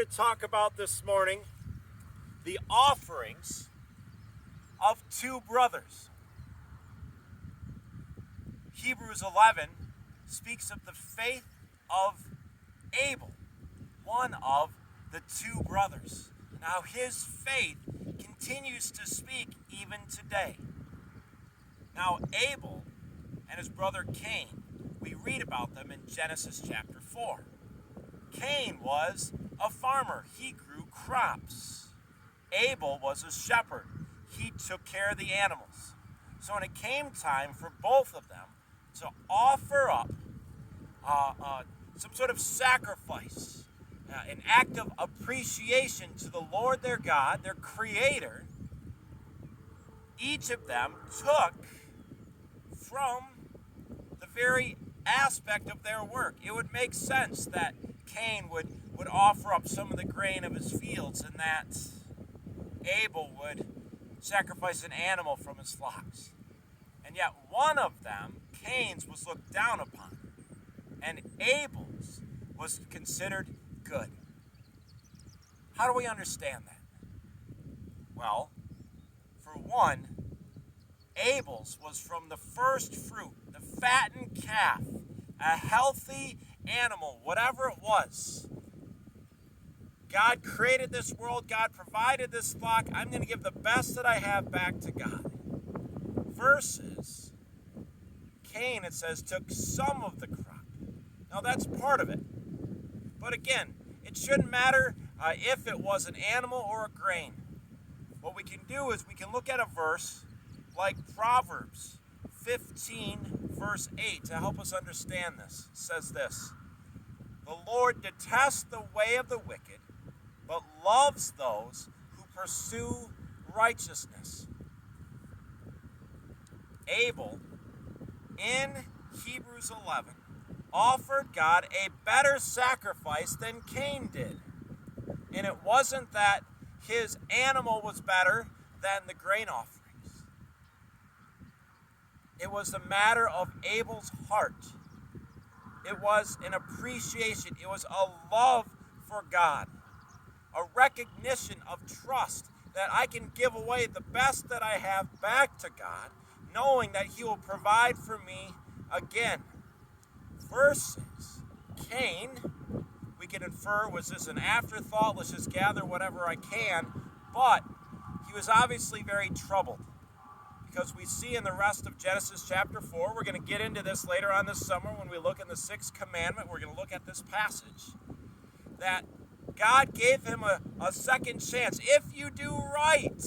to talk about this morning the offerings of two brothers. Hebrews 11 speaks of the faith of Abel, one of the two brothers. Now his faith continues to speak even today. Now Abel and his brother Cain, we read about them in Genesis chapter 4. Cain was a farmer. He grew crops. Abel was a shepherd. He took care of the animals. So when it came time for both of them to offer up some sort of sacrifice, an act of appreciation to the Lord their God, their Creator, each of them took from the very aspect of their work. It would make sense that Cain would offer up some of the grain of his fields and that Abel would sacrifice an animal from his flocks. And yet one of them, Cain's, was looked down upon, and Abel's was considered good. How do we understand that? Well, for one, Abel's was from the first fruit, the fattened calf, a healthy animal, whatever it was. God created this world. God provided this flock. I'm going to give the best that I have back to God. Versus Cain, it says, took some of the crop. Now that's part of it. But again, it shouldn't matter if it was an animal or a grain. What we can do is we can look at a verse like Proverbs 15, verse 8, to help us understand this. It says this: "The Lord detests the way of the wicked, but loves those who pursue righteousness." Abel, in Hebrews 11, offered God a better sacrifice than Cain did. And it wasn't that his animal was better than the grain offerings. It was a matter of Abel's heart. It was an appreciation. It was a love for God. A recognition of trust that I can give away the best that I have back to God, knowing that He will provide for me again. Versus Cain, we can infer, was this an afterthought? Let's just gather whatever I can. But he was obviously very troubled, because we see in the rest of Genesis chapter 4, we're going to get into this later on this summer when we look in the 6th commandment, we're going to look at this passage, that God gave him a second chance. If you do right,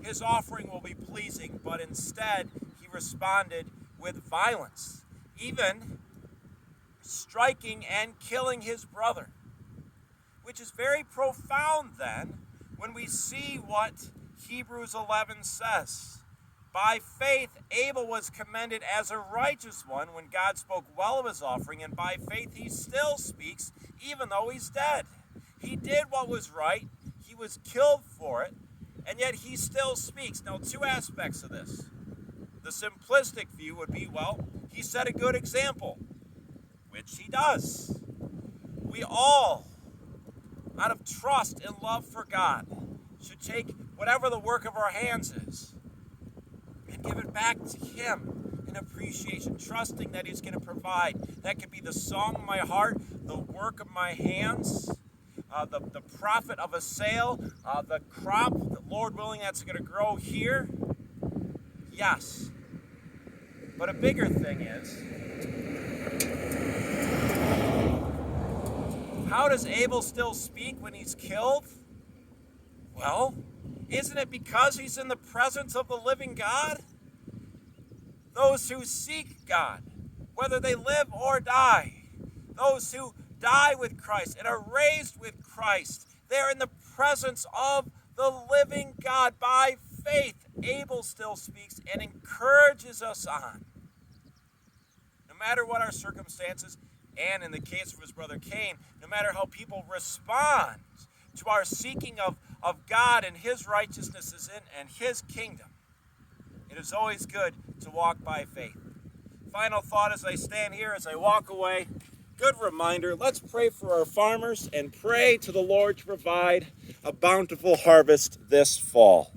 his offering will be pleasing, but instead he responded with violence, even striking and killing his brother, which is very profound then when we see what Hebrews 11 says. By faith, Abel was commended as a righteous one when God spoke well of his offering, and by faith he still speaks, even though he's dead. He did what was right, he was killed for it, and yet he still speaks. Now, two aspects of this. The simplistic view would be, well, he set a good example, which he does. We all, out of trust and love for God, should take whatever the work of our hands is and give it back to Him in appreciation, trusting that He's going to provide. That could be the song of my heart, the work of my hands, the profit of a sale, the crop, the Lord willing, that's going to grow here. Yes. But a bigger thing is, how does Abel still speak when he's killed? Well, isn't it because he's in the presence of the living God? Those who seek God, whether they live or die, those who die with Christ and are raised with Christ, they're in the presence of the living God. By faith, Abel still speaks and encourages us on. No matter what our circumstances, and in the case of his brother Cain, no matter how people respond to our seeking of God and His righteousness and His kingdom, it is always good to walk by faith. Final thought as I stand here, as I walk away, good reminder. Let's pray for our farmers and pray to the Lord to provide a bountiful harvest this fall.